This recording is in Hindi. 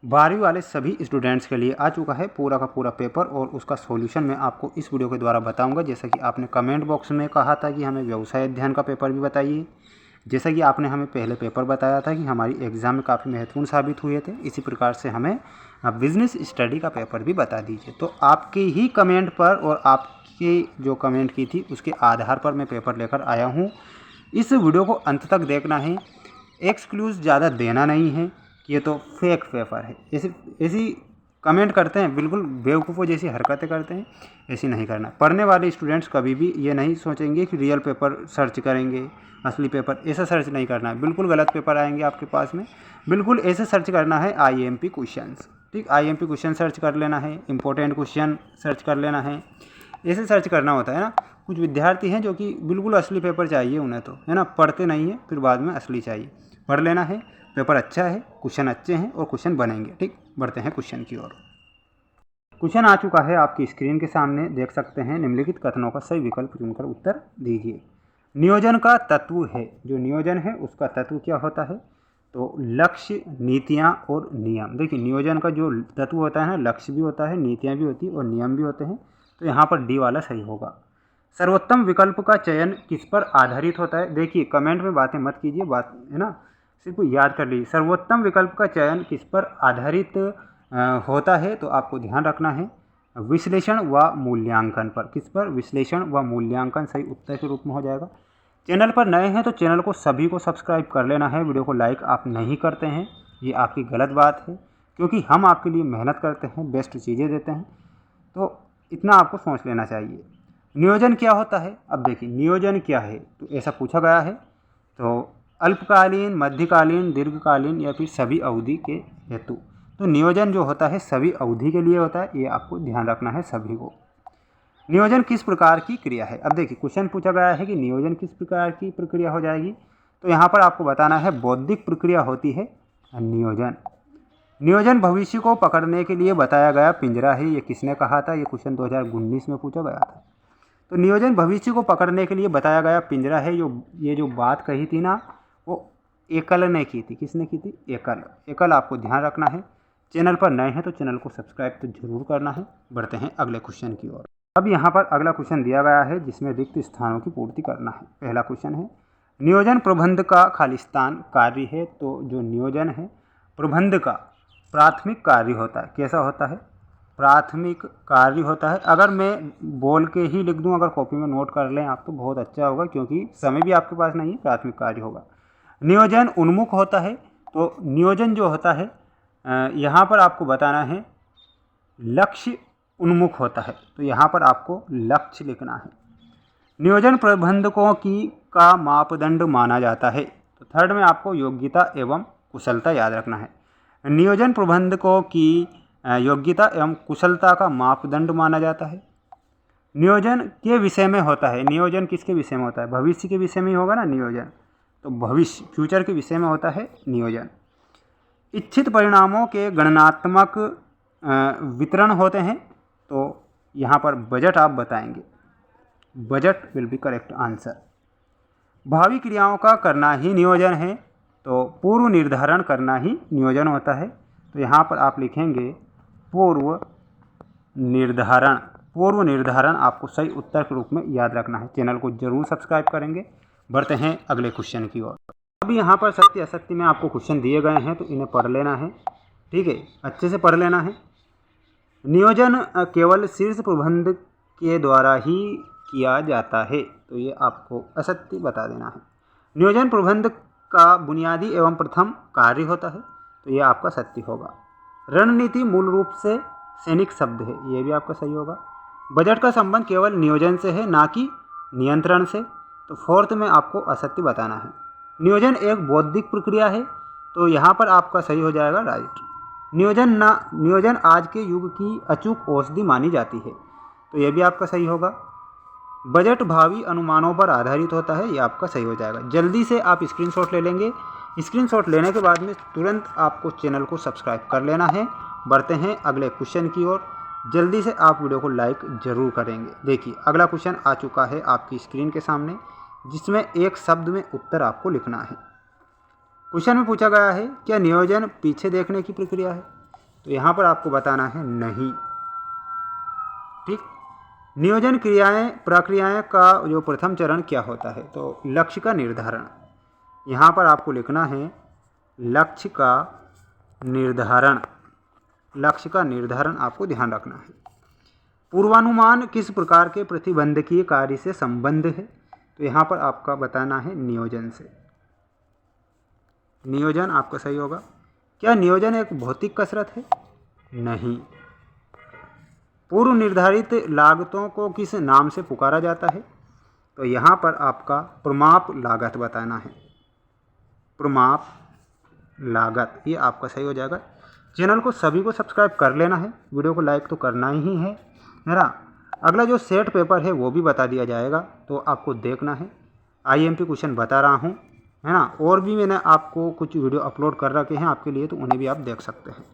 12वीं वाले सभी स्टूडेंट्स के लिए आ चुका है पूरा का पूरा पेपर और उसका सॉल्यूशन मैं आपको इस वीडियो के द्वारा बताऊंगा। जैसा कि आपने कमेंट बॉक्स में कहा था कि हमें व्यवसाय अध्ययन का पेपर भी बताइए, जैसा कि आपने हमें पहले पेपर बताया था कि हमारी एग्ज़ाम में काफ़ी महत्वपूर्ण साबित हुए थे, इसी प्रकार से हमें बिजनेस स्टडी का पेपर भी बता दीजिए। तो आपके ही कमेंट पर और आपके जो कमेंट की थी उसके आधार पर मैं पेपर लेकर आया हूँ। इस वीडियो को अंत तक देखना है, एक्सक्लूज ज़्यादा देना नहीं है कि ये तो फेक पेपर है, ऐसी कमेंट करते हैं, बिल्कुल बेवकूफ़ों जैसी हरकतें करते हैं, ऐसी नहीं करना। पढ़ने वाले स्टूडेंट्स कभी भी ये नहीं सोचेंगे कि रियल पेपर सर्च करेंगे, असली पेपर, ऐसा सर्च नहीं करना है। बिल्कुल गलत पेपर आएंगे आपके पास में, बिल्कुल ऐसे सर्च करना है IMP क्वेश्चंस, ठीक, IMP क्वेश्चन सर्च कर लेना है, इंपॉर्टेंट क्वेश्चन सर्च कर लेना है, ऐसे सर्च करना होता है ना। कुछ विद्यार्थी हैं जो कि बिल्कुल असली पेपर चाहिए उन्हें, तो है ना, पढ़ते नहीं हैं, फिर बाद में असली चाहिए। पढ़ लेना है, पेपर अच्छा है, क्वेश्चन अच्छे हैं और क्वेश्चन बनेंगे, ठीक। बढ़ते हैं क्वेश्चन की ओर। क्वेश्चन आ चुका है आपकी स्क्रीन के सामने, देख सकते हैं। निम्नलिखित कथनों का सही विकल्प चुनकर उत्तर दीजिए। नियोजन का तत्व है, जो नियोजन है उसका तत्व क्या होता है? तो लक्ष्य, नीतियाँ और नियम। देखिए, नियोजन का जो तत्व होता है ना, लक्ष्य भी होता है, नीतियाँ भी होती है और नियम भी होते हैं, तो यहाँ पर डी वाला सही होगा। सर्वोत्तम विकल्प का चयन किस पर आधारित होता है? देखिए, कमेंट में बातें मत कीजिए, बात है ना, सिर्फ याद कर लीजिए। सर्वोत्तम विकल्प का चयन किस पर आधारित होता है? तो आपको ध्यान रखना है विश्लेषण व मूल्यांकन पर। किस पर? विश्लेषण व मूल्यांकन सही उत्तर के रूप में हो जाएगा। चैनल पर नए हैं तो चैनल को सभी को सब्सक्राइब कर लेना है। वीडियो को लाइक आप नहीं करते हैं, ये आपकी गलत बात है, क्योंकि हम आपके लिए मेहनत करते हैं, बेस्ट चीज़ें देते हैं, तो इतना आपको सोच लेना चाहिए। नियोजन क्या होता है? अब देखिए, नियोजन क्या है, तो ऐसा पूछा गया है, तो अल्पकालीन, मध्यकालीन, दीर्घकालीन या फिर सभी अवधि के हेतु। तो नियोजन जो होता है सभी अवधि के लिए होता है, ये आपको ध्यान रखना है सभी को। नियोजन किस प्रकार की क्रिया है? अब देखिए, क्वेश्चन पूछा गया है कि नियोजन किस प्रकार की प्रक्रिया हो जाएगी, तो यहाँ पर आपको बताना है बौद्धिक प्रक्रिया होती है नियोजन। नियोजन भविष्य को पकड़ने के लिए बताया गया पिंजरा है, ये किसने कहा था? ये क्वेश्चन 2019 में पूछा गया था। तो नियोजन भविष्य को पकड़ने के लिए बताया गया पिंजरा है। ये जो बात कही थी ना, वो एकल ने की थी। किसने की थी? एकल। एकल आपको ध्यान रखना है। चैनल पर नए हैं तो चैनल को सब्सक्राइब तो जरूर करना है। बढ़ते हैं अगले क्वेश्चन की ओर। अब यहाँ पर अगला क्वेश्चन दिया गया है जिसमें रिक्त स्थानों की पूर्ति करना है। पहला क्वेश्चन है, नियोजन प्रबंध का खालिस्तान कार्य है। तो जो नियोजन है प्रबंध का प्राथमिक कार्य होता है। कैसा होता है? प्राथमिक कार्य होता है। अगर मैं बोल के ही लिख दूं, अगर कॉपी में नोट कर लें आप, तो बहुत अच्छा होगा, क्योंकि समय भी आपके पास नहीं है। प्राथमिक कार्य होगा। नियोजन उन्मुख होता है। तो नियोजन जो होता है यहाँ पर आपको बताना है लक्ष्य उन्मुख होता है, तो यहाँ पर आपको लक्ष्य लिखना है। नियोजन प्रबंधकों की का मापदंड माना जाता है। तो थर्ड में आपको योग्यता एवं कुशलता याद रखना है। नियोजन प्रबंधकों की योग्यता एवं कुशलता का मापदंड माना जाता है। नियोजन के विषय में होता है। नियोजन किसके विषय में होता है? भविष्य के विषय में ही होगा ना नियोजन, तो भविष्य, फ्यूचर के विषय में होता है नियोजन। इच्छित परिणामों के गणनात्मक वितरण होते हैं। तो यहाँ पर बजट आप बताएंगे, budget will be correct answer. भावी क्रियाओं का करना ही नियोजन है, तो पूर्व निर्धारण करना ही नियोजन होता है। तो यहाँ पर आप लिखेंगे पूर्व निर्धारण। पूर्व निर्धारण आपको सही उत्तर के रूप में याद रखना है। चैनल को जरूर सब्सक्राइब करेंगे। बढ़ते हैं अगले क्वेश्चन की ओर। अभी यहाँ पर सत्य असत्य में आपको क्वेश्चन दिए गए हैं, तो इन्हें पढ़ लेना है, ठीक है, अच्छे से पढ़ लेना है। नियोजन केवल शीर्ष प्रबंध के द्वारा ही किया जाता है, तो ये आपको असत्य बता देना है। नियोजन प्रबंध का बुनियादी एवं प्रथम कार्य होता है, तो ये आपका सत्य होगा। रणनीति मूल रूप से सैनिक शब्द है, ये भी आपका सही होगा। बजट का संबंध केवल नियोजन से है, ना कि नियंत्रण से, तो फोर्थ में आपको असत्य बताना है। नियोजन एक बौद्धिक प्रक्रिया है, तो यहाँ पर आपका सही हो जाएगा राइट। नियोजन आज के युग की अचूक औषधि मानी जाती है, तो यह भी आपका सही होगा। बजट भावी अनुमानों पर आधारित होता है, ये आपका सही हो जाएगा। जल्दी से आप स्क्रीनशॉट ले लेंगे। स्क्रीनशॉट लेने के बाद में तुरंत आपको चैनल को सब्सक्राइब कर लेना है। बढ़ते हैं अगले क्वेश्चन की ओर। जल्दी से आप वीडियो को लाइक जरूर करेंगे। देखिए, अगला क्वेश्चन आ चुका है आपकी स्क्रीन के सामने, जिसमें एक शब्द में उत्तर आपको लिखना है। क्वेश्चन में पूछा गया है, क्या नियोजन पीछे देखने की प्रक्रिया है? तो यहाँ पर आपको बताना है नहीं। ठीक। नियोजन प्रक्रियाएं का जो प्रथम चरण क्या होता है, तो लक्ष्य का निर्धारण। यहाँ पर आपको लिखना है लक्ष्य का निर्धारण। लक्ष्य का निर्धारण आपको ध्यान रखना है। पूर्वानुमान किस प्रकार के प्रतिबंधकीय कार्य से संबंध है, तो यहाँ पर आपका बताना है नियोजन से। नियोजन आपका सही होगा। क्या नियोजन एक भौतिक कसरत है? नहीं। पूर्व निर्धारित लागतों को किस नाम से पुकारा जाता है, तो यहाँ पर आपका प्रमाप लागत बताना है। प्रमाप लागत, ये आपका सही हो जाएगा। चैनल को सभी को सब्सक्राइब कर लेना है, वीडियो को लाइक तो करना ही है ना। अगला जो सेट पेपर है वो भी बता दिया जाएगा, तो आपको देखना है। IMP क्वेश्चन बता रहा हूँ, है ना। और भी मैंने आपको कुछ वीडियो अपलोड कर रखे हैं आपके लिए, तो उन्हें भी आप देख सकते हैं।